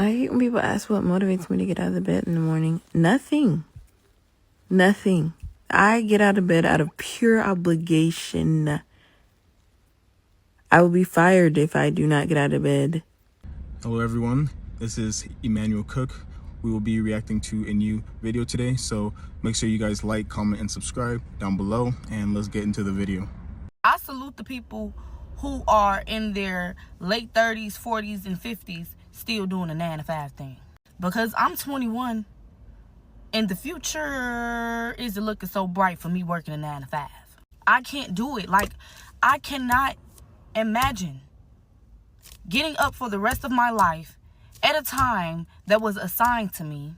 I hate when people ask what motivates me to get out of the bed in the morning. Nothing. I get out of bed out of pure obligation. I will be fired if I do not get out of bed. Hello everyone, this is Emmanuel Cook. We will be reacting to a new video today, so make sure you guys like, comment, and subscribe down below, and let's get into the video. I salute the people who are in their late 30s, 40s, and 50s still doing a 9-to-5 thing. Because I'm 21 and the future isn't looking so bright for me working a 9-to-5. I can't do it. Like, I cannot imagine getting up for the rest of my life at a time that was assigned to me,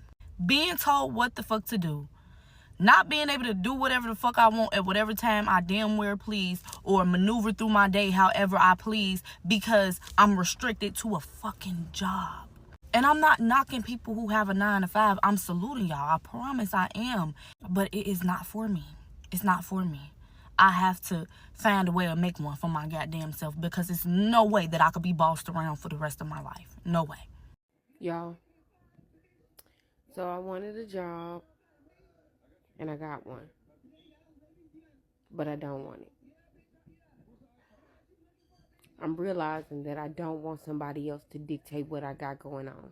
being told what the fuck to do, not being able to do whatever the fuck I want at whatever time I damn well please, or maneuver through my day however I please because I'm restricted to a fucking job. And I'm not knocking people who have a 9-to-5. I'm saluting y'all. I promise I am. But it is not for me. It's not for me. I have to find a way to make one for my goddamn self, because there's no way that I could be bossed around for the rest of my life. No way. Y'all, so I wanted a job and I got one, but I don't want it. I'm realizing that I don't want somebody else to dictate what I got going on.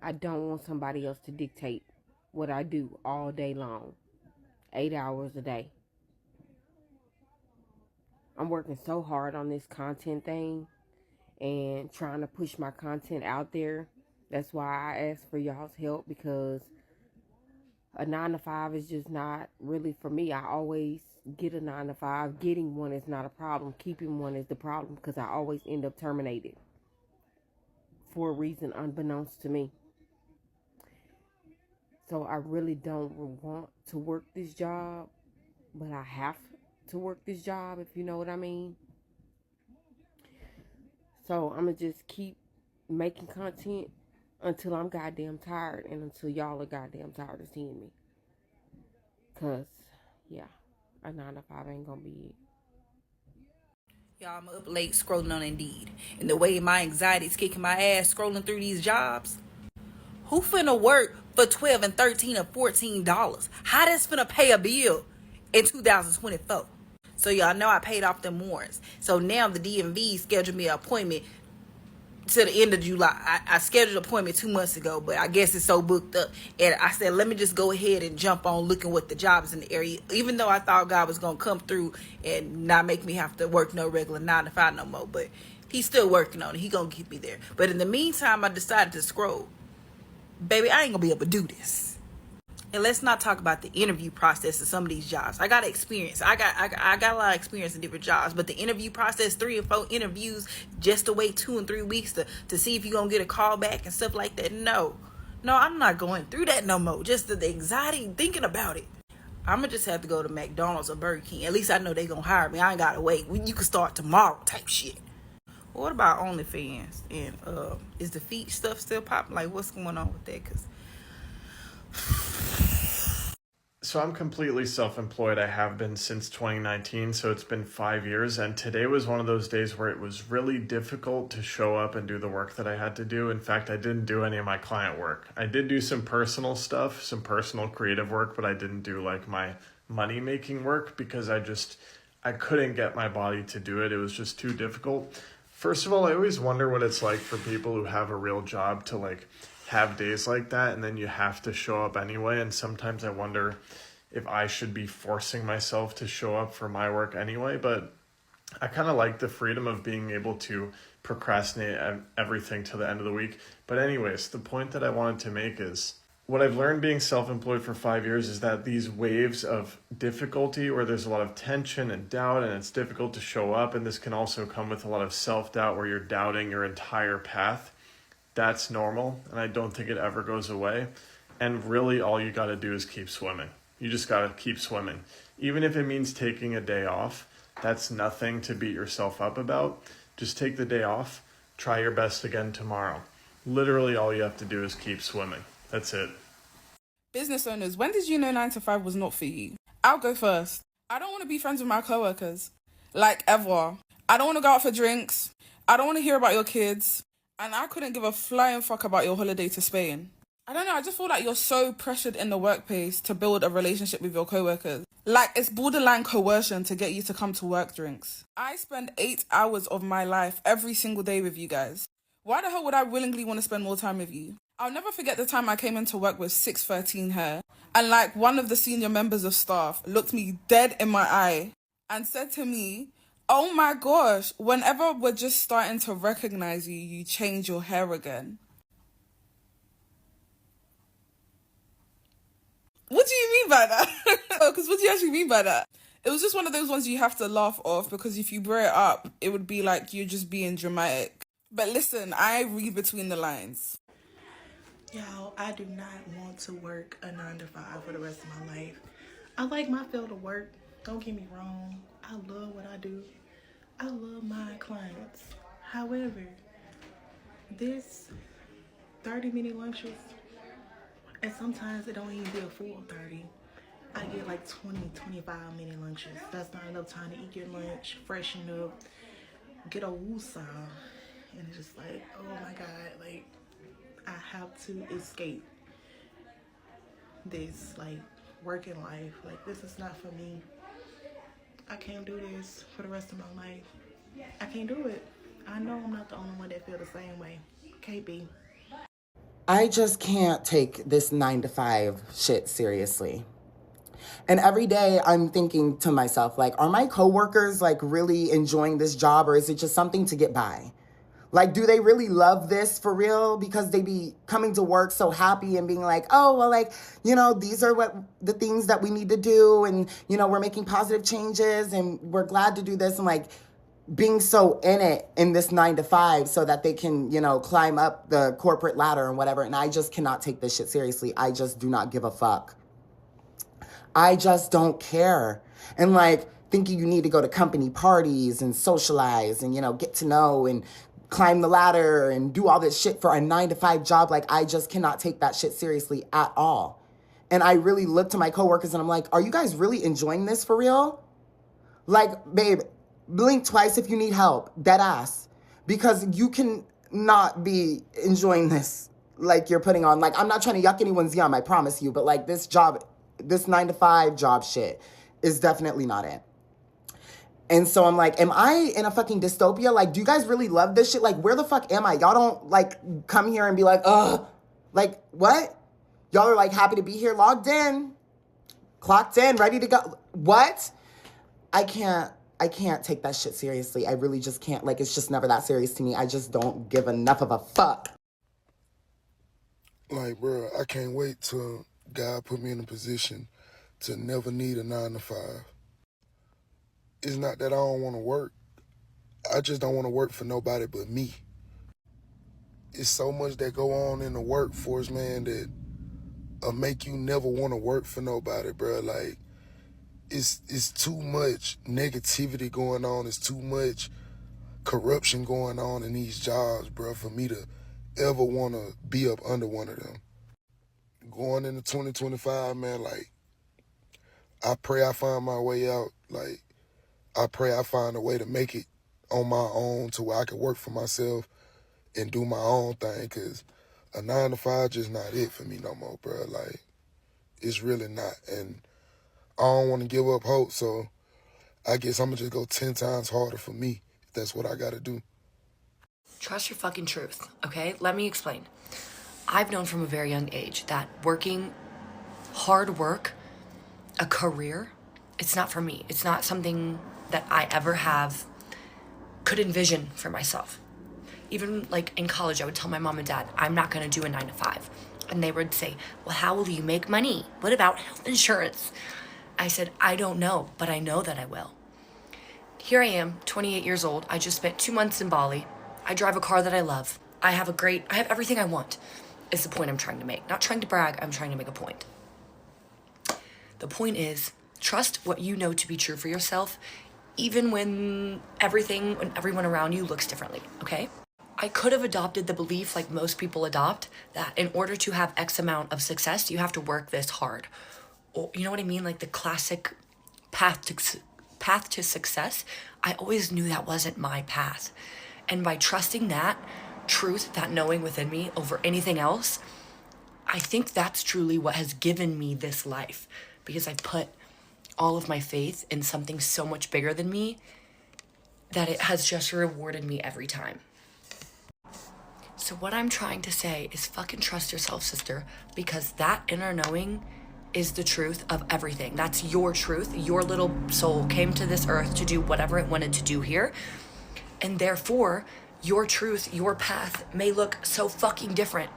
I don't want somebody else to dictate what I do all day long, 8 hours a day. I'm working so hard on this content thing and trying to push my content out there. That's why I asked for y'all's help, because a 9-to-5 is just not really for me. I always get a 9-to-5. Getting one is not a problem. Keeping one is the problem, because I always end up terminated for a reason unbeknownst to me. So I really don't want to work this job, but I have to work this job, if you know what I mean. So I'm going to just keep making content until I'm goddamn tired, and until y'all are goddamn tired of seeing me. Because, yeah, a 9-to-5 ain't going to be it. Y'all, I'm up late scrolling on Indeed. And the way my anxiety is kicking my ass scrolling through these jobs. Who finna work for $12 and $13 or $14? How that's finna pay a bill in 2024? So y'all know I paid off them warrants. So now the DMV scheduled me an appointment to the end of July. I scheduled an appointment 2 months ago, but I guess it's so booked up. And I said, let me just go ahead and jump on looking what the jobs in the area. Even though I thought God was going to come through and not make me have to work no regular 9-to-5 no more. But he's still working on it. He going to get me there. But in the meantime, I decided to scroll. Baby, I ain't going to be able to do this. And let's not talk about the interview process of some of these jobs. I got experience. I got a lot of experience in different jobs, but the interview process, 3 or 4 interviews just to wait 2 and 3 weeks to see if you're going to get a call back and stuff like that. No, I'm not going through that no more. Just the anxiety thinking about it. I'm going to just have to go to McDonald's or Burger King. At least I know they're going to hire me. I ain't got to wait. You can start tomorrow type shit. What about OnlyFans? And is the feet stuff still popping? Like, what's going on with that? Because So I'm completely self-employed. I have been since 2019, so it's been 5 years. And today was one of those days where it was really difficult to show up and do the work that I had to do. In fact, I didn't do any of my client work. I did do some personal stuff, some personal creative work, but I didn't do like my money-making work because I couldn't get my body to do it. It was just too difficult. First of all, I always wonder what it's like for people who have a real job to like have days like that, and then you have to show up anyway. And sometimes I wonder if I should be forcing myself to show up for my work anyway. But I kind of like the freedom of being able to procrastinate everything till the end of the week. But anyways, the point that I wanted to make is what I've learned being self-employed for 5 years is that these waves of difficulty where there's a lot of tension and doubt and it's difficult to show up, and this can also come with a lot of self-doubt where you're doubting your entire path. That's normal, and I don't think it ever goes away. And really all you got to do is keep swimming. You just got to keep swimming. Even if it means taking a day off, that's nothing to beat yourself up about. Just take the day off, try your best again tomorrow. Literally all you have to do is keep swimming. That's it. Business owners, when did you know 9-to-5 was not for you? I'll go first. I don't want to be friends with my coworkers. Like, ever. I don't want to go out for drinks. I don't want to hear about your kids. And I couldn't give a flying fuck about your holiday to Spain. I don't know, I just feel like you're so pressured in the workplace to build a relationship with your coworkers. Like, it's borderline coercion to get you to come to work drinks. I spend 8 hours of my life every single day with you guys. Why the hell would I willingly want to spend more time with you? I'll never forget the time I came into work with 613 hair, and like one of the senior members of staff looked me dead in my eye and said to me, "Oh my gosh, whenever we're just starting to recognize you, you change your hair again." What do you mean by that? Because what do you actually mean by that? It was just one of those ones you have to laugh off, because if you brought it up, it would be like you're just being dramatic. But listen, I read between the lines. Y'all, I do not want to work a 9 to 5 for the rest of my life. I like my field of work. Don't get me wrong. I love what I do. I love my clients. However, this 30-minute lunches, and sometimes it don't even be a full 30. I get like 20-25-minute lunches. That's not enough time to eat your lunch, freshen up, get a woosah. And it's just like, oh my God, like, I have to escape this, like, working life. Like, this is not for me. I can't do this for the rest of my life. I can't do it. I know I'm not the only one that feel the same way. Can't be. I just can't take this 9 to 5 shit seriously. And every day I'm thinking to myself, like, are my coworkers like really enjoying this job, or is it just something to get by? Like, do they really love this for real? Because they be coming to work so happy and being like, oh, well, like, you know, these are what the things that we need to do. And, you know, we're making positive changes and we're glad to do this. And like being so in it in this 9 to 5 so that they can, you know, climb up the corporate ladder and whatever. And I just cannot take this shit seriously. I just do not give a fuck. I just don't care. And like thinking you need to go to company parties and socialize and, you know, get to know and climb the ladder and do all this shit for a 9 to 5 job. Like, I just cannot take that shit seriously at all. And I really look to my coworkers and I'm like, are you guys really enjoying this for real? Like, babe, blink twice if you need help, dead ass. Because you can not be enjoying this like you're putting on. Like, I'm not trying to yuck anyone's yum, I promise you. But like this job, this 9 to 5 job shit is definitely not it. And so I'm like, am I in a fucking dystopia? Like, do you guys really love this shit? Like, where the fuck am I? Y'all don't, like, come here and be like, ugh. Like, what? Y'all are, like, happy to be here, logged in, clocked in, ready to go. What? I can't take that shit seriously. I really just can't. Like, it's just never that serious to me. I just don't give enough of a fuck. Like, bro, I can't wait till God put me in a position to never need a 9 to 5. It's not that I don't want to work. I just don't want to work for nobody but me. It's so much that go on in the workforce, man, that make you never want to work for nobody, bro. Like, it's too much negativity going on. It's too much corruption going on in these jobs, bro, for me to ever want to be up under one of them. Going into 2025, man, like, I pray I find my way out. Like, I pray I find a way to make it on my own to where I can work for myself and do my own thing, because a 9 to 5 just not it for me no more, bro. Like, it's really not. And I don't want to give up hope, so I guess I'm going to just go 10 times harder for me if that's what I got to do. Trust your fucking truth, okay? Let me explain. I've known from a very young age that working, hard work, a career, it's not for me. It's not something that I ever could envision for myself. Even like in college, I would tell my mom and dad, I'm not gonna do a 9 to 5. And they would say, well, how will you make money? What about health insurance? I said, I don't know, but I know that I will. Here I am, 28 years old. I just spent 2 months in Bali. I drive a car that I love. I have everything I want. Is the point I'm trying to make. Not trying to brag, I'm trying to make a point. The point is, trust what you know to be true for yourself, even when everyone around you looks differently, okay? I could have adopted the belief, like most people adopt, that in order to have X amount of success, you have to work this hard. Or, you know what I mean? Like the classic path to success. I always knew that wasn't my path. And by trusting that, truth, that knowing within me over anything else, I think that's truly what has given me this life, because I put all of my faith in something so much bigger than me that it has just rewarded me every time. So what I'm trying to say is fucking trust yourself, sister, because that inner knowing is the truth of everything. That's your truth. Your little soul came to this earth to do whatever it wanted to do here. And therefore, your truth, your path may look so fucking different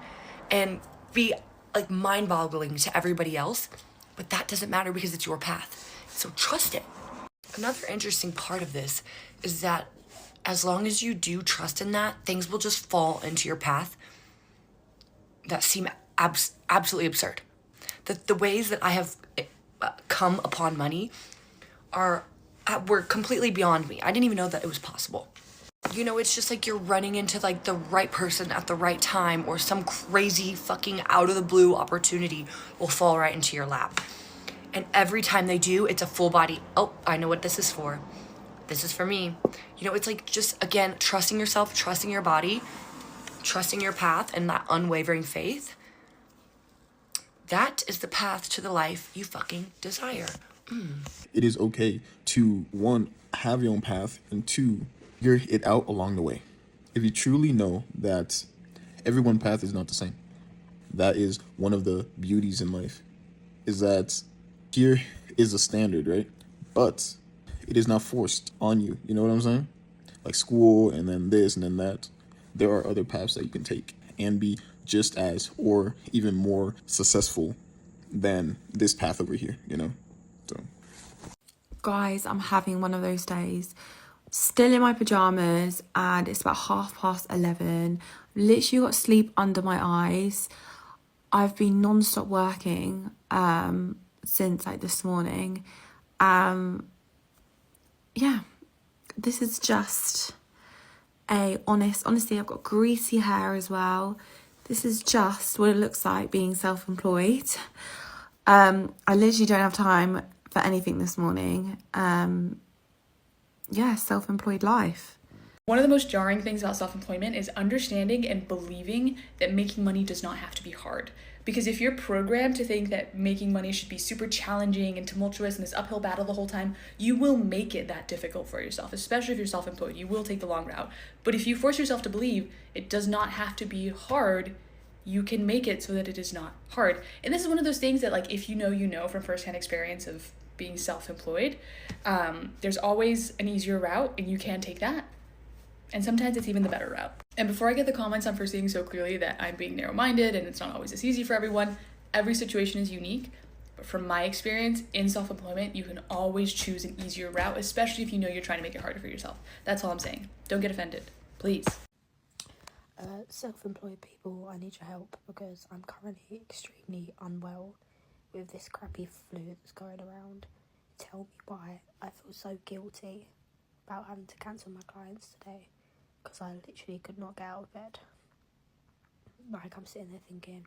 and be like mind-boggling to everybody else, but that doesn't matter because it's your path. So trust it. Another interesting part of this is that as long as you do trust in that, things will just fall into your path that seem absolutely absurd. The ways that I have come upon money were completely beyond me. I didn't even know that it was possible. You know, it's just like you're running into like the right person at the right time, or some crazy fucking out of the blue opportunity will fall right into your lap. And every time they do, it's a full body, oh, I know what this is for. This is for me. You know, it's like just, again, trusting yourself, trusting your body, trusting your path, and that unwavering faith. That is the path to the life you fucking desire. It is okay to, one, have your own path, and two, figure it out along the way. If you truly know that everyone's path is not the same, that is one of the beauties in life, is that here is a standard, right? But it is not forced on you. You know what I'm saying? Like school and then this and then that. There are other paths that you can take and be just as or even more successful than this path over here, you know? So Guys, I'm having one of those days. Still in my pajamas, and it's about 11:30. Literally got sleep under my eyes. I've been non-stop working since like this morning. Yeah, this is just honestly, I've got greasy hair as well. This is just what it looks like being self-employed. I literally don't have time for anything this morning. Self-employed life. One of the most jarring things about self-employment is understanding and believing that making money does not have to be hard. Because if you're programmed to think that making money should be super challenging and tumultuous and this uphill battle the whole time, you will make it that difficult for yourself, especially if you're self-employed. You will take the long route. But if you force yourself to believe it does not have to be hard, you can make it so that it is not hard. And this is one of those things that, like, if you know from firsthand experience of being self-employed, there's always an easier route, and you can take that. And sometimes it's even the better route. And before I get the comments on foreseeing so clearly that I'm being narrow-minded and it's not always this easy for everyone, every situation is unique. But from my experience in self-employment, you can always choose an easier route, especially if you know you're trying to make it harder for yourself. That's all I'm saying. Don't get offended, please. Self-employed people, I need your help because I'm currently extremely unwell with this crappy flu that's going around. Tell me why I feel so guilty about having to cancel my clients today because I literally could not get out of bed. Like, I'm sitting there thinking,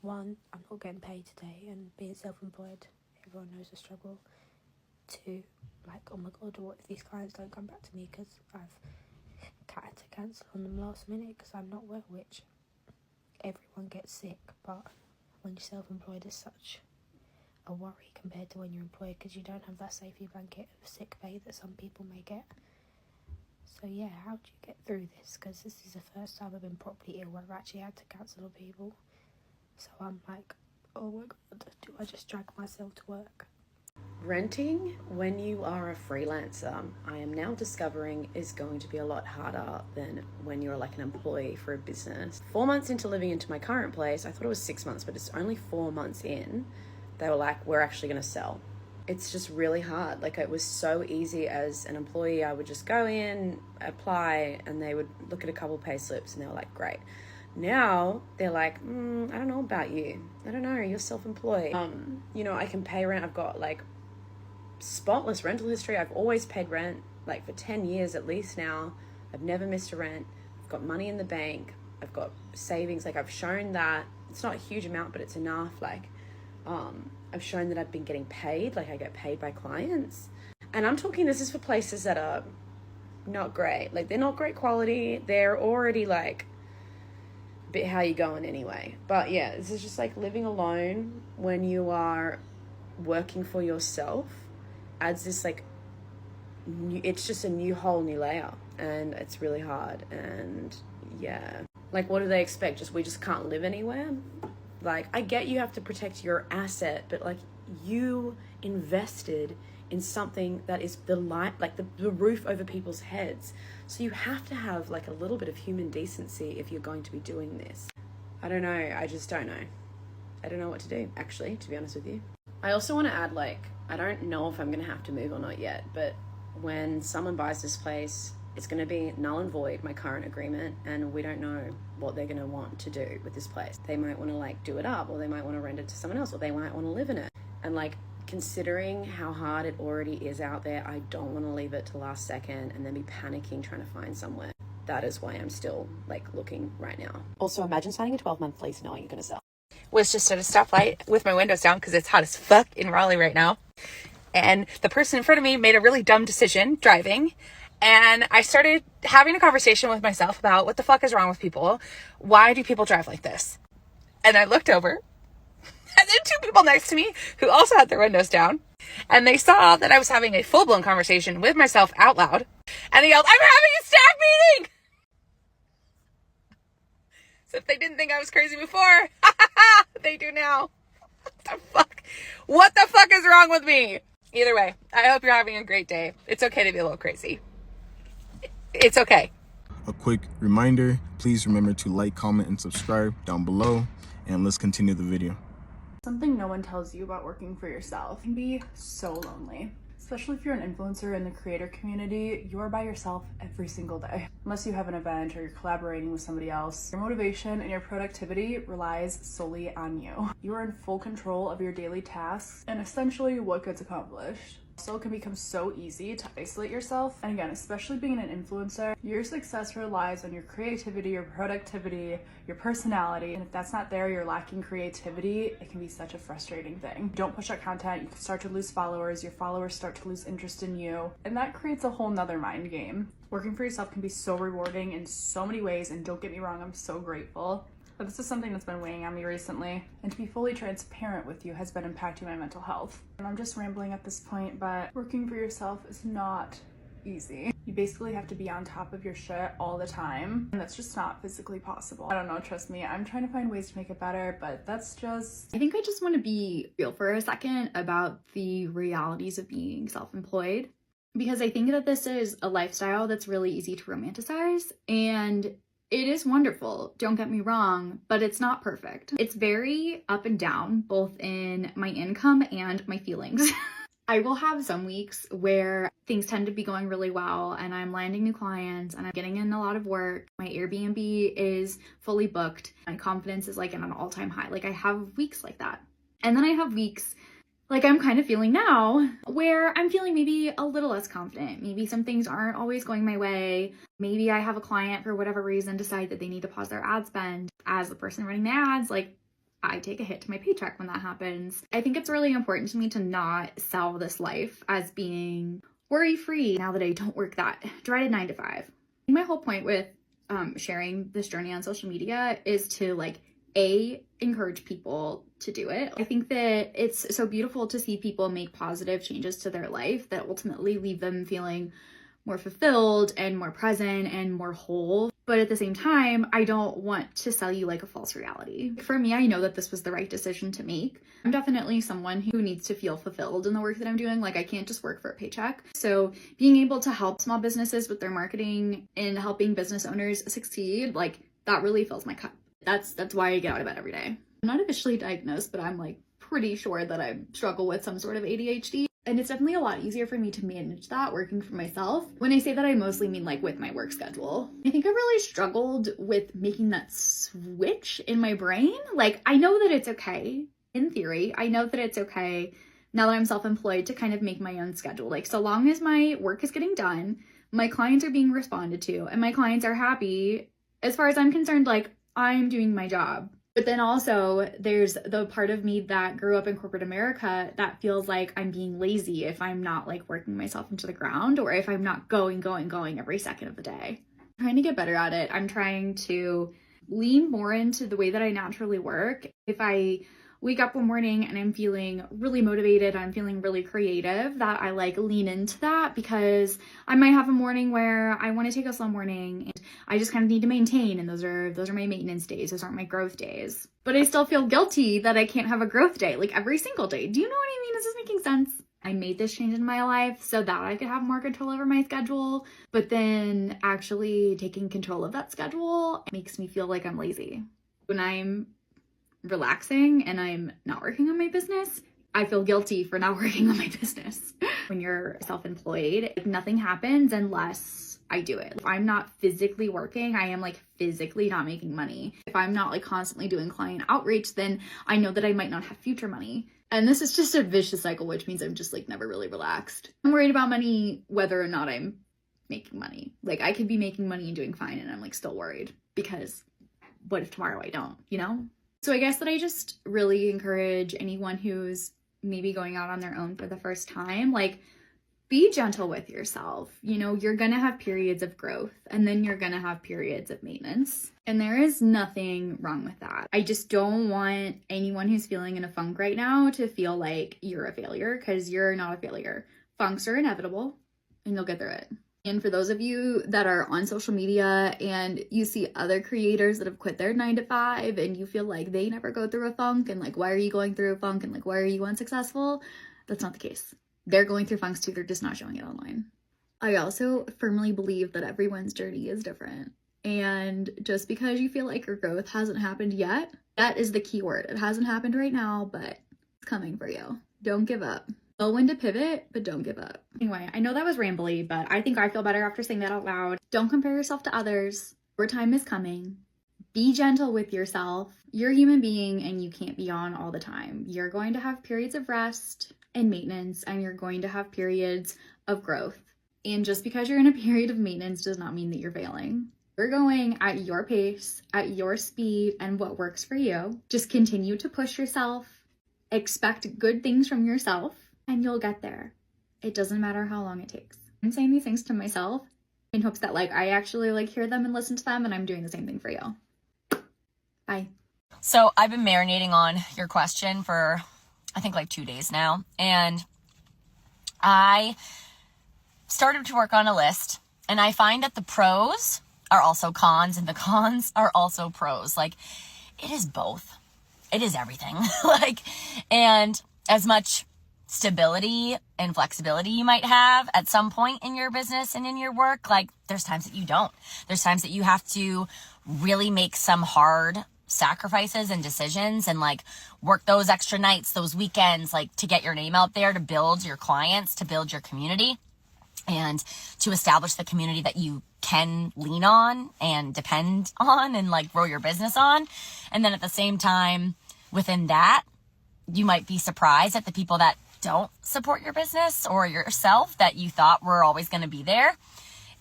one, I'm not getting paid today, and being self-employed, everyone knows the struggle. Two, like, oh my god, what if these clients don't come back to me because I've had to cancel on them last minute because I'm not well, which everyone gets sick, but when you're self-employed it's such a worry compared to when you're employed because you don't have that safety blanket of sick pay that some people may get. So yeah, how do you get through this? Because this is the first time I've been properly ill where I've actually had to cancel on people. So I'm like, oh my god, do I just drag myself to work? Renting when you are a freelancer, I am now discovering, is going to be a lot harder than when you're like an employee for a business. 4 months into living into my current place, I thought it was 6 months, but it's only 4 months in, they were like, we're actually going to sell. It's just really hard. Like, it was so easy as an employee. I would just go in, apply, and they would look at a couple pay slips and they were like, great. Now they're like, I don't know about you. I don't know, you're self-employed. You know, I can pay rent. I've got like spotless rental history. I've always paid rent, like for 10 years at least now. I've never missed a rent. I've got money in the bank. I've got savings. Like, I've shown that it's not a huge amount, but it's enough. Like, I've shown that I've been getting paid. Like, I get paid by clients. And I'm talking, this is for places that are not great. Like, they're not great quality. They're already like a bit how you going anyway. But yeah, this is just like living alone when you are working for yourself adds this like it's just a whole new layer, and it's really hard. And yeah, like, what do they expect? We just can't live anywhere? Like, I get you have to protect your asset, but like, you invested in something that is the light, like the roof over people's heads. So you have to have like a little bit of human decency if you're going to be doing this. I don't know. I just don't know. I don't know what to do, actually, to be honest with you. I also want to add, like, I don't know if I'm going to have to move or not yet, but when someone buys this place, it's going to be null and void, my current agreement, and we don't know what they're going to want to do with this place. They might want to like do it up, or they might want to rent it to someone else, or they might want to live in it. And like, considering how hard it already is out there, I don't want to leave it to last second and then be panicking trying to find somewhere. That is why I'm still like looking right now. Also, imagine signing a 12-month lease knowing you're going to sell. Was just at a stoplight with my windows down because it's hot as fuck in Raleigh right now. And the person in front of me made a really dumb decision driving. And I started having a conversation with myself about what the fuck is wrong with people? Why do people drive like this? And I looked over, and then two people next to me who also had their windows down, and they saw that I was having a full-blown conversation with myself out loud, and they yelled, "I'm having a staff meeting!" So if they didn't think I was crazy before, they do now. What the fuck is wrong with me? Either way, I hope you're having a great day. It's okay to be a little crazy. It's okay. A quick reminder, please remember to like, comment, and subscribe down below, and let's continue the video. Something no one tells you about working for yourself can be so lonely. Especially if you're an influencer in the creator community, you're by yourself every single day. Unless you have an event or you're collaborating with somebody else, your motivation and your productivity relies solely on you. You are in full control of your daily tasks and essentially what gets accomplished. So it can become so easy to isolate yourself. And again, especially being an influencer, your success relies on your creativity, your productivity, your personality. And if that's not there, you're lacking creativity, it can be such a frustrating thing. Don't push out content, you can start to lose followers, your followers start to lose interest in you. And that creates a whole nother mind game. Working for yourself can be so rewarding in so many ways, and don't get me wrong, I'm so grateful. But this is something that's been weighing on me recently, and to be fully transparent with you has been impacting my mental health. And I'm just rambling at this point, but working for yourself is not easy. You basically have to be on top of your shit all the time, and that's just not physically possible. I don't know, trust me, I'm trying to find ways to make it better, but that's just... I think I just want to be real for a second about the realities of being self-employed, because I think that this is a lifestyle that's really easy to romanticize, and it is wonderful, don't get me wrong, but it's not perfect. It's very up and down, both in my income and my feelings. I will have some weeks where things tend to be going really well and I'm landing new clients and I'm getting in a lot of work. My Airbnb is fully booked. My confidence is like at an all-time high. Like, I have weeks like that. And then I have weeks like I'm kind of feeling now, where I'm feeling maybe a little less confident. Maybe some things aren't always going my way. Maybe I have a client, for whatever reason, decide that they need to pause their ad spend. As the person running the ads, like, I take a hit to my paycheck when that happens. I think it's really important to me to not sell this life as being worry-free now that I don't work that dreaded 9-to-5. My whole point with sharing this journey on social media is to, like, encourage people to do it. I think that it's so beautiful to see people make positive changes to their life that ultimately leave them feeling more fulfilled and more present and more whole. But at the same time, I don't want to sell you like a false reality. For me, I know that this was the right decision to make. I'm definitely someone who needs to feel fulfilled in the work that I'm doing. Like, I can't just work for a paycheck. So being able to help small businesses with their marketing and helping business owners succeed, like, that really fills my cup. That's why I get out of bed every day. I'm not officially diagnosed, but I'm like pretty sure that I struggle with some sort of ADHD. And it's definitely a lot easier for me to manage that working for myself. When I say that, I mostly mean like with my work schedule. I think I really struggled with making that switch in my brain. Like, I know that it's okay, in theory, I know that it's okay now that I'm self-employed to kind of make my own schedule. Like, so long as my work is getting done, my clients are being responded to, and my clients are happy, as far as I'm concerned, like, I'm doing my job. But then also there's the part of me that grew up in corporate America that feels like I'm being lazy if I'm not like working myself into the ground, or if I'm not going every second of the day. I'm trying to get better at it. I'm trying to lean more into the way that I naturally work. If I wake up one morning and I'm feeling really motivated, I'm feeling really creative, that I like lean into that, because I might have a morning where I want to take a slow morning and I just kind of need to maintain, and those are my maintenance days. Those aren't my growth days. But I still feel guilty that I can't have a growth day like every single day. Do you know what I mean? Is this making sense? I made this change in my life so that I could have more control over my schedule, but then actually taking control of that schedule makes me feel like I'm lazy. When I'm relaxing and I'm not working on my business, I feel guilty for not working on my business. When you're self-employed, nothing happens unless I do it. If I'm not physically working, I am like physically not making money. If I'm not like constantly doing client outreach, then I know that I might not have future money. And this is just a vicious cycle, which means I'm just like never really relaxed. I'm worried about money whether or not I'm making money. Like I could be making money and doing fine and I'm like still worried, because what if tomorrow I don't, you know? So I guess that I just really encourage anyone who's maybe going out on their own for the first time, like, be gentle with yourself. You know, you're gonna have periods of growth and then you're gonna have periods of maintenance. And there is nothing wrong with that. I just don't want anyone who's feeling in a funk right now to feel like you're a failure, because you're not a failure. Funks are inevitable and you'll get through it. And for those of you that are on social media and you see other creators that have quit their 9-to-5 and you feel like they never go through a funk, and like, why are you going through a funk, and like, why are you unsuccessful? That's not the case. They're going through funks too, they're just not showing it online. I also firmly believe that everyone's journey is different. And just because you feel like your growth hasn't happened yet, that is the key word. It hasn't happened right now, but it's coming for you. Don't give up. Know when to pivot, but don't give up. Anyway, I know that was rambly, but I think I feel better after saying that out loud. Don't compare yourself to others. Your time is coming. Be gentle with yourself. You're a human being and you can't be on all the time. You're going to have periods of rest and maintenance, and you're going to have periods of growth. And just because you're in a period of maintenance does not mean that you're failing. You're going at your pace, at your speed, and what works for you. Just continue to push yourself. Expect good things from yourself, and you'll get there. It doesn't matter how long it takes. I'm saying these things to myself in hopes that like I actually like hear them and listen to them, and I'm doing the same thing for you. Bye. So I've been marinating on your question for, I think, like 2 days now. And I started to work on a list, and I find that the pros are also cons and the cons are also pros. Like, it is both. It is everything. And as much stability and flexibility you might have at some point in your business and in your work, like, there's times that you don't. There's times that you have to really make some hard sacrifices and decisions and like work those extra nights, those weekends, like to get your name out there, to build your clients, to build your community, and to establish the community that you can lean on and depend on and like grow your business on. And then at the same time, within that, you might be surprised at the people that don't support your business or yourself that you thought were always going to be there.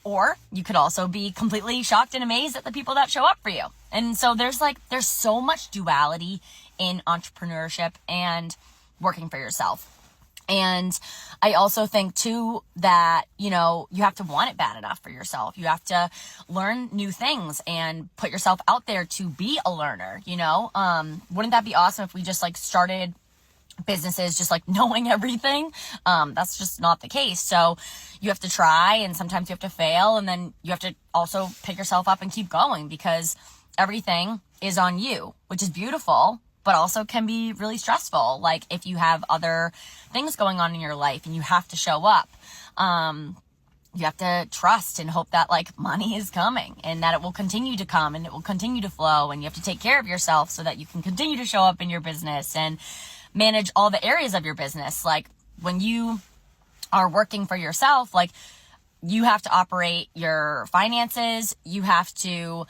Or you could also be completely shocked and amazed at the people that show up for you. And so there's so much duality in entrepreneurship and working for yourself. And I also think too that, you know, you have to want it bad enough for yourself. You have to learn new things and put yourself out there to be a learner, you know? Wouldn't that be awesome if we just like started businesses just like knowing everything? That's just not the case. So you have to try, and sometimes you have to fail, and then you have to also pick yourself up and keep going, because everything is on you, which is beautiful, but also can be really stressful. Like if you have other things going on in your life and you have to show up, you have to trust and hope that like money is coming and that it will continue to come and it will continue to flow, and you have to take care of yourself so that you can continue to show up in your business and manage all the areas of your business. Like when you are working for yourself, like you have to operate your finances, you have to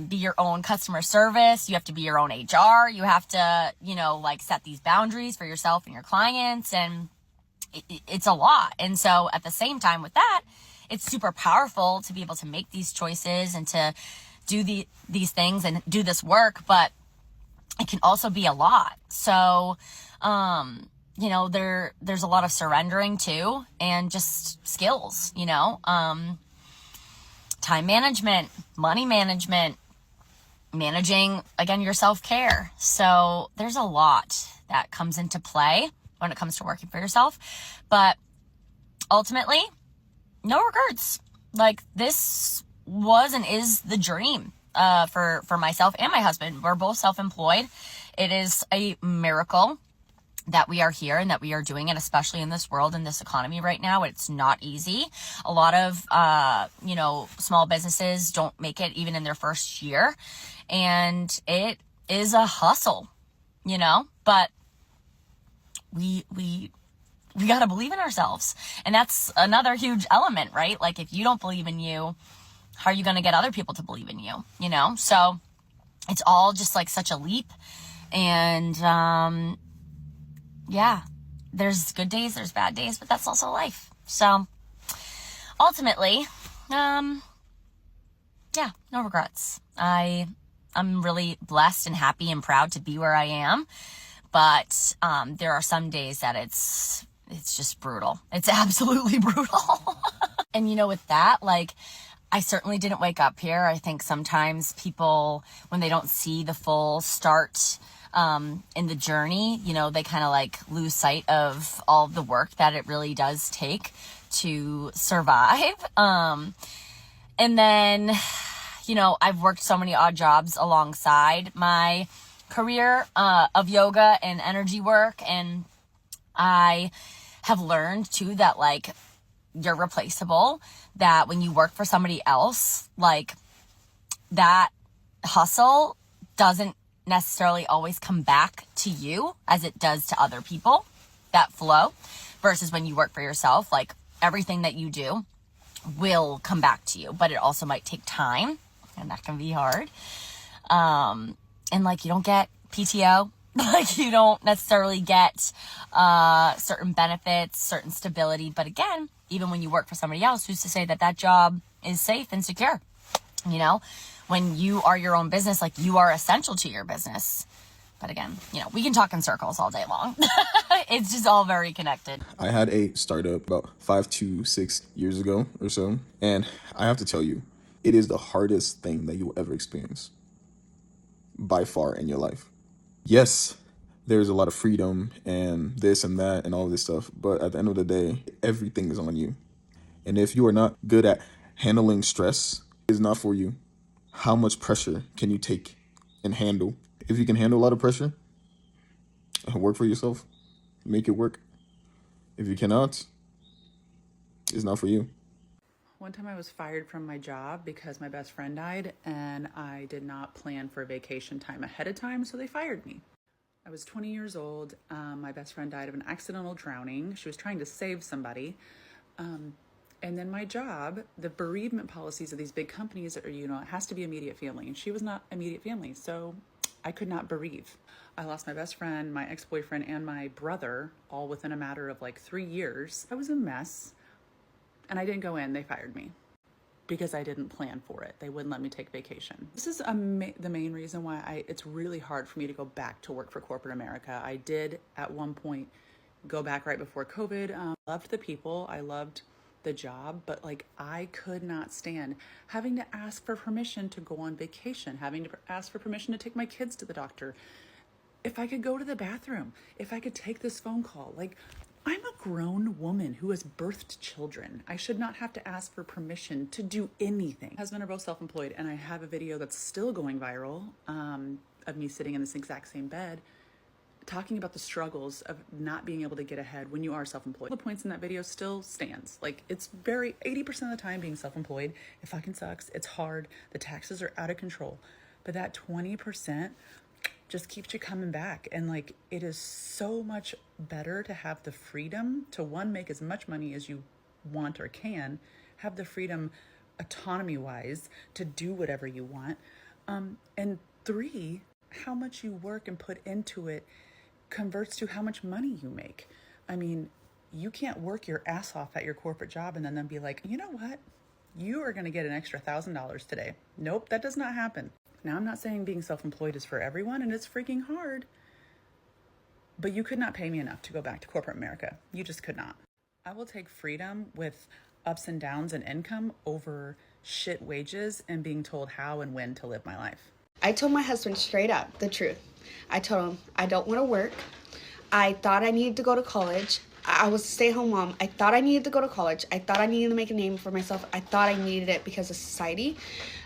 be your own customer service, you have to be your own HR, you have to, you know, like set these boundaries for yourself and your clients, and it's a lot. And so at the same time with that, it's super powerful to be able to make these choices and to do these things and do this work. But it can also be a lot. So, you know, there's a lot of surrendering too, and just skills, you know, time management, money management, managing, again, your self-care. So there's a lot that comes into play when it comes to working for yourself. But ultimately, no regrets. Like, this was and is the dream for myself and my husband. We're both self-employed. It is a miracle that we are here and that we are doing it, especially in this world, in this economy right now. It's not easy. A lot of, you know, small businesses don't make it even in their first year. And it is a hustle, you know, but we got to believe in ourselves. And that's another huge element, right? Like, if you don't believe in you, how are you going to get other people to believe in you, you know? So it's all just like such a leap. And, yeah, there's good days, there's bad days, but that's also life. So ultimately, yeah, no regrets. I'm really blessed and happy and proud to be where I am. But there are some days that it's just brutal. It's absolutely brutal. And, you know, with that, like, I certainly didn't wake up here. I think sometimes people, when they don't see the full start in the journey, you know, they kind of like lose sight of all the work that it really does take to survive. And then, you know, I've worked so many odd jobs alongside my career of yoga and energy work. And I have learned too that, like, you're replaceable, that when you work for somebody else, like, that hustle doesn't necessarily always come back to you as it does to other people, that flow, versus when you work for yourself, like, everything that you do will come back to you, but it also might take time, and that can be hard. And, like, you don't get PTO, like, you don't necessarily get certain benefits, certain stability. But again, even when you work for somebody else, who's to say that that job is safe and secure? You know, when you are your own business, like, you are essential to your business. But again, you know, we can talk in circles all day long. It's just all very connected. I had a startup about 5 to 6 years ago or so, and I have to tell you, it is the hardest thing that you will ever experience by far in your life. Yes, there's a lot of freedom and this and that and all this stuff, but at the end of the day, everything is on you. And if you are not good at handling stress, it's not for you. How much pressure can you take and handle? If you can handle a lot of pressure, work for yourself, make it work. If you cannot, it's not for you. One time I was fired from my job because my best friend died and I did not plan for vacation time ahead of time, so they fired me. I was 20 years old. My best friend died of an accidental drowning. She was trying to save somebody. And then my job, the bereavement policies of these big companies are, you know, it has to be immediate family. And she was not immediate family, so I could not bereave. I lost my best friend, my ex-boyfriend, and my brother all within a matter of like 3 years. I was a mess. And I didn't go in, they fired me because I didn't plan for it. They wouldn't let me take vacation. This is the main reason why it's really hard for me to go back to work for corporate America. I did at one point go back right before COVID. Loved the people, I loved the job, but like, I could not stand having to ask for permission to go on vacation, having to ask for permission to take my kids to the doctor, if I could go to the bathroom, if I could take this phone call. Like, I'm a grown woman who has birthed children. I should not have to ask for permission to do anything. My husband are both self-employed, and I have a video that's still going viral of me sitting in this exact same bed talking about the struggles of not being able to get ahead when you are self-employed. The points in that video still stands. Like, it's 80% of the time being self-employed, it fucking sucks. It's hard. The taxes are out of control. But that 20% just keeps you coming back. And like, it is so much better to have the freedom to, one, make as much money as you want or can, have the freedom autonomy wise to do whatever you want. And 3, how much you work and put into it converts to how much money you make. I mean, you can't work your ass off at your corporate job and then be like, you know what? You are going to get an extra $1,000 today. Nope, that does not happen. Now, I'm not saying being self-employed is for everyone, and it's freaking hard, but you could not pay me enough to go back to corporate America. You just could not. I will take freedom with ups and downs and income over shit wages and being told how and when to live my life. I told my husband straight up the truth. I told him I don't want to work. I thought I needed to go to college. I was a stay-at-home mom. I thought I needed to go to college. I thought I needed to make a name for myself. I thought I needed it because of society.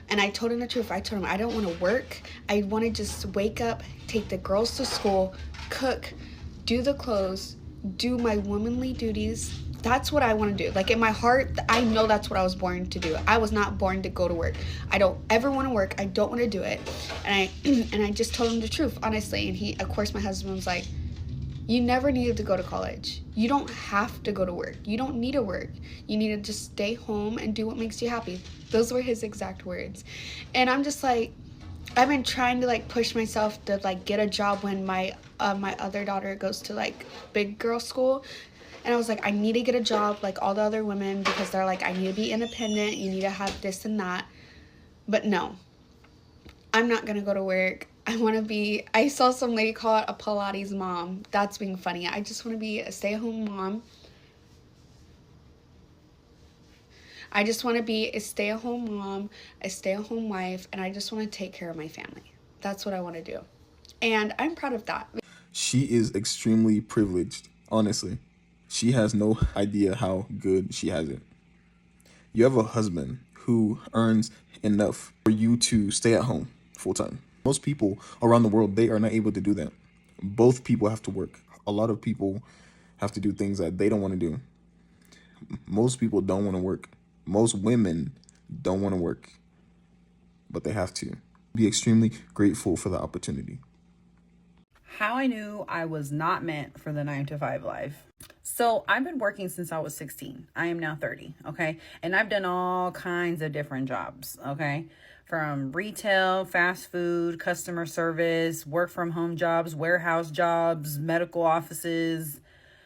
And I told him the truth. I told him I don't want to work. I want to just wake up, take the girls to school, cook, do the clothes, do my womanly duties. That's what I want to do. Like, in my heart, I know that's what I was born to do. I was not born to go to work. I don't ever want to work. I don't want to do it. And I just told him the truth, honestly. And he, of course, my husband was like, you never needed to go to college. You don't have to go to work. You don't need to work. You need to just stay home and do what makes you happy. Those were his exact words. And I'm just like, I've been trying to like push myself to like get a job when my other daughter goes to like big girl school. And I was like, I need to get a job like all the other women, because they're like, I need to be independent. You need to have this and that. But no, I'm not going to go to work. I saw some lady call it a Pilates mom. That's being funny. I just want to be a stay-at-home mom. I just want to be a stay-at-home mom, a stay-at-home wife, and I just want to take care of my family. That's what I want to do. And I'm proud of that. She is extremely privileged, honestly. She has no idea how good she has it. You have a husband who earns enough for you to stay at home full time. Most people around the world, they are not able to do that. Both people have to work. A lot of people have to do things that they don't want to do. Most people don't want to work. Most women don't want to work, but they have to. Be extremely grateful for the opportunity. How I knew I was not meant for the 9-to-5 life. So I've been working since I was 16. I am now 30, okay? And I've done all kinds of different jobs, okay? From retail, fast food, customer service, work from home jobs, warehouse jobs, medical offices,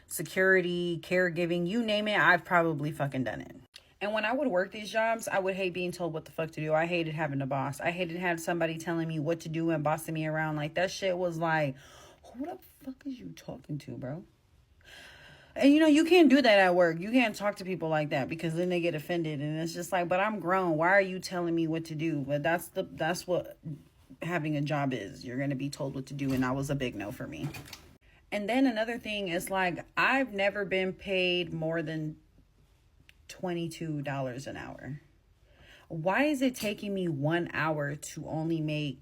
security, caregiving, you name it, I've probably fucking done it. And when I would work these jobs, I would hate being told what the fuck to do. I hated having a boss. I hated having somebody telling me what to do and bossing me around. Like, that shit was like, who the fuck is you talking to, bro? And you know, you can't do that at work. You can't talk to people like that, because then they get offended. And it's just like, but I'm grown. Why are you telling me what to do? But that's what having a job is. You're going to be told what to do. And that was a big no for me. And then another thing is, like, I've never been paid more than $22 an hour. Why is it taking me 1 hour to only make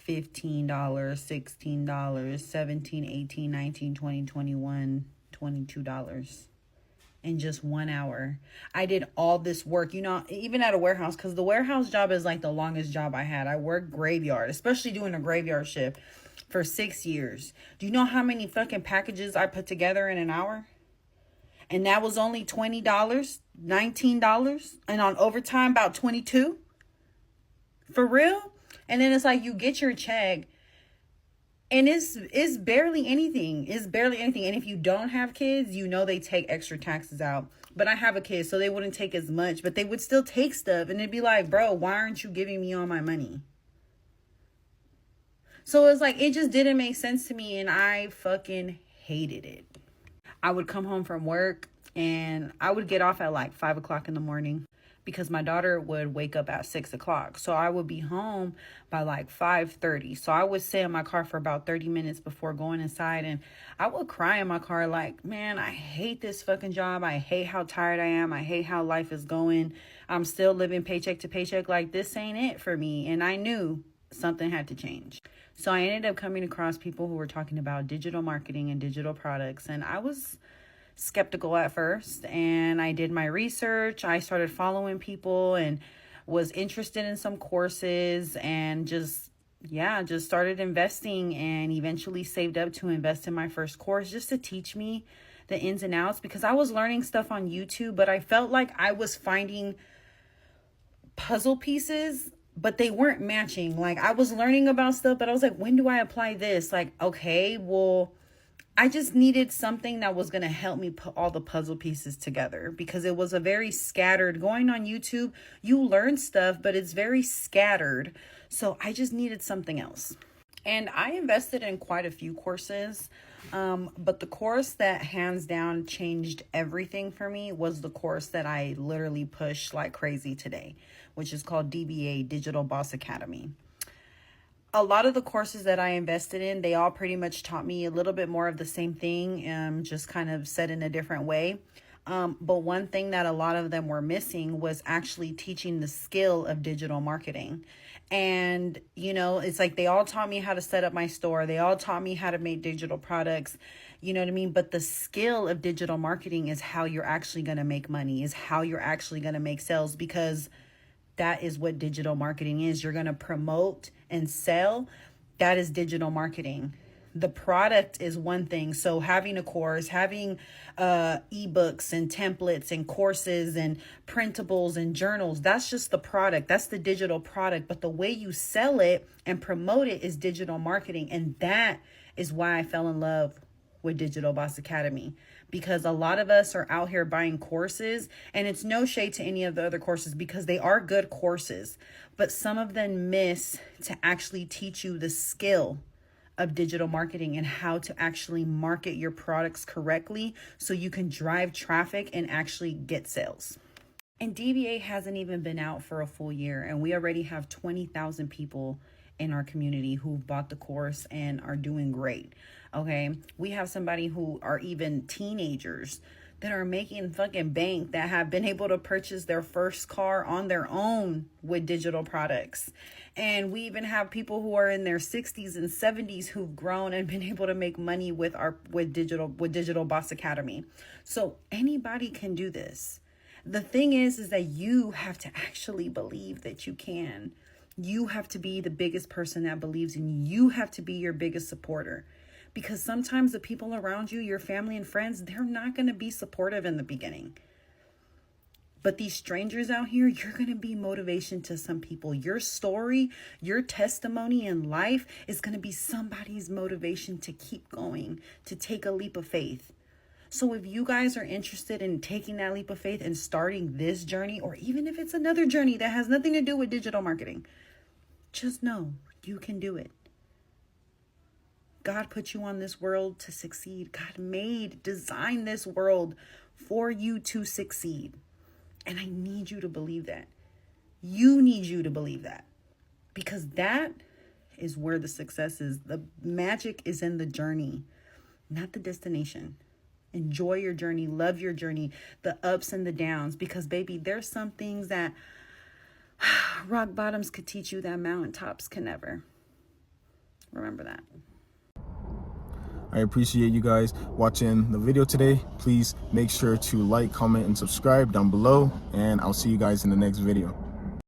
$15, $16, $17, $18, $19, $20, $21, $22 in just 1 hour? I did all this work, you know, even at a warehouse, because the warehouse job is like the longest job I had. I worked graveyard, especially doing a graveyard shift, for 6 years. Do you know how many fucking packages I put together in an hour? And that was only $20, $19, and on overtime about $22. For real? And then it's like, you get your check, and it's barely anything. It's barely anything. And if you don't have kids, you know they take extra taxes out. But I have a kid, so they wouldn't take as much, but they would still take stuff. And it'd be like, bro, why aren't you giving me all my money? So it's like, it just didn't make sense to me, and I fucking hated it. I would come home from work, and I would get off at like 5 o'clock in the morning, because my daughter would wake up at 6 o'clock. So I would be home by like 5:30. So I would sit in my car for about 30 minutes before going inside, and I would cry in my car like, man, I hate this fucking job. I hate how tired I am. I hate how life is going. I'm still living paycheck to paycheck. Like, this ain't it for me. And I knew something had to change. So I ended up coming across people who were talking about digital marketing and digital products. And I was skeptical at first, and I did my research. I started following people and was interested in some courses, and just started investing, and eventually saved up to invest in my first course, just to teach me the ins and outs, because I was learning stuff on YouTube, but I felt like I was finding puzzle pieces, but they weren't matching. Like, I was learning about stuff, but I was like, when do I apply this? Like, okay, well, I just needed something that was going to help me put all the puzzle pieces together, because it was a very scattered, going on YouTube, you learn stuff, but it's very scattered. So I just needed something else. And I invested in quite a few courses, but the course that hands down changed everything for me was the course that I literally push like crazy today, which is called DBA, Digital Boss Academy. A lot of the courses that I invested in, they all pretty much taught me a little bit more of the same thing, just kind of said in a different way. But one thing that a lot of them were missing was actually teaching the skill of digital marketing. And, you know, it's like they all taught me how to set up my store. They all taught me how to make digital products. You know what I mean? But the skill of digital marketing is how you're actually going to make money, is how you're actually going to make sales, because that is what digital marketing is. You're going to promote and sell. That is digital marketing. The product is one thing. So having a course, having ebooks and templates and courses and printables and journals, that's just the product. That's the digital product. But the way you sell it and promote it is digital marketing. And that is why I fell in love with Digital Boss Academy, because a lot of us are out here buying courses, and it's no shade to any of the other courses because they are good courses, but some of them miss to actually teach you the skill of digital marketing and how to actually market your products correctly so you can drive traffic and actually get sales. And DBA hasn't even been out for a full year, and we already have 20,000 people in our community who've bought the course and are doing great. Okay, we have somebody who are even teenagers that are making fucking bank, that have been able to purchase their first car on their own with digital products. And we even have people who are in their 60s and 70s who've grown and been able to make money with Digital Boss Academy. So anybody can do this. The thing is that you have to actually believe that you can. You have to be the biggest person that believes in you. You have to be your biggest supporter. Because sometimes the people around you, your family and friends, they're not going to be supportive in the beginning. But these strangers out here, you're going to be motivation to some people. Your story, your testimony in life is going to be somebody's motivation to keep going, to take a leap of faith. So if you guys are interested in taking that leap of faith and starting this journey, or even if it's another journey that has nothing to do with digital marketing, just know you can do it. God put you on this world to succeed. God designed this world for you to succeed. And I need you to believe that. You need you to believe that. Because that is where the success is. The magic is in the journey, not the destination. Enjoy your journey. Love your journey. The ups and the downs. Because, baby, there's some things that rock bottoms could teach you that mountaintops can never. Remember that. I appreciate you guys watching the video today. Please make sure to like, comment, and subscribe down below, and I'll see you guys in the next video.